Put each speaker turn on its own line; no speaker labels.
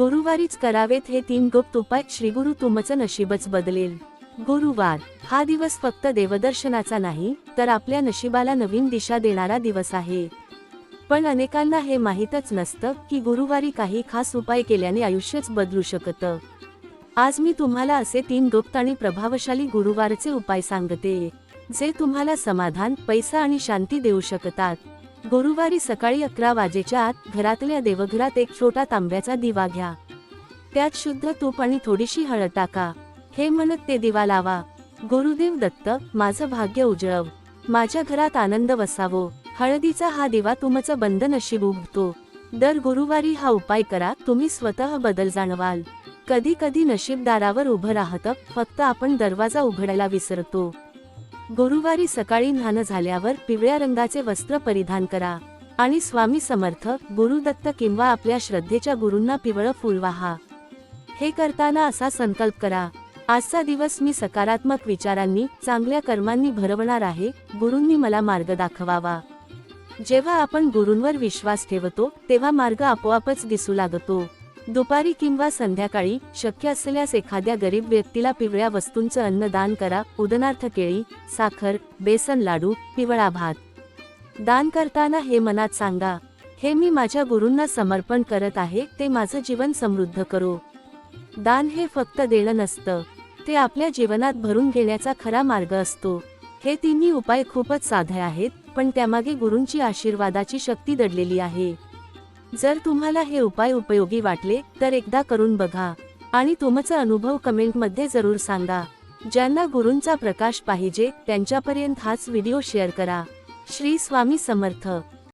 गुरुवारीच करावेत हे 3 गुप्त उपाय. श्रीगुरु तुमचं नशीबच बदलेल. गुरुवार हा दिवस फक्त देवदर्शनाचा नाही, तर आपल्या नशिबाला नवीन दिशा देणारा दिवस आहे. पण अनेकांना हे माहीतच नसतं की गुरुवारी काही खास उपाय केल्याने आयुष्यच बदलू शकतं. आज मी तुम्हाला असे 3 गुप्त आणि प्रभावशाली गुरुवारचे उपाय सांगते, जे तुम्हाला समाधान, पैसा आणि शांती देऊ शकतात. गुरुवारी सकाळी 11 वाजेच्या आत घरातल्या देवघरात एक छोटा तांब्याचा दिवा घ्या. त्यात शुद्ध तूप आणि थोडीशी हळद टाका. हे म्हणत ते दिवा लावा. गुरुदेव दत्त, माझं भाग्य उजळव, माझ्या घरात आनंद वसावो. हळदीचा हा दिवा तुमचं बंद नशीब उघडतो. दर गुरुवारी हा उपाय करा, तुम्ही स्वतः बदल जाणवाल. कधी कधी नशीब दारावर उभं राहतं, फक्त आपण दरवाजा उघडायला विसरतो. गुरुवारी सकाळी स्नान झाल्यावर पिवळ्या रंगाचे वस्त्र परिधान करा आणि स्वामी समर्थ, गुरुदत्त किंवा आपल्या श्रद्धेच्या गुरूंना पिवळं फूल वाहा. हे करताना असा संकल्प करा, आजचा दिवस मी सकारात्मक विचारांनी, चांगल्या कर्मांनी भरवणार आहे. गुरूंनी मला मार्ग दाखवावा. जेव्हा आपण गुरूंवर विश्वास ठेवतो, तेव्हा मार्ग आपोआपच दिसू लागतो. दुपारी किंवा संध्याकाळी शक्य असल्यास एखाद्या गरीब व्यक्तीला पिवळ्या वस्तूंचं अन्नदान करा. उदाहरणार्थ केळी, साखर, बेसन लाडू, पिवळा भात. दान करताना हे मनात सांगा, हे मी माझ्या गुरूंना समर्पण करत आहे, ते माझं जीवन समृद्ध करो. दान हे फक्त देणं नसतं, ते आपल्या जीवनात भरून घेण्याचा खरा मार्ग असतो. हे तिन्ही उपाय खूपच साधे आहेत, पण त्यामागे गुरूंची आशीर्वादाची शक्ती दडलेली आहे. जर तुम्हाला हे उपाय उपयोगी वाटले तर एकदा करून बघा आणि तुमचा अनुभव कमेंटमध्ये जरूर सांगा. ज्यांना गुरूंचा प्रकाश पाहिजे त्यांच्यापर्यंत हाच व्हिडिओ शेअर करा. श्री स्वामी समर्थ.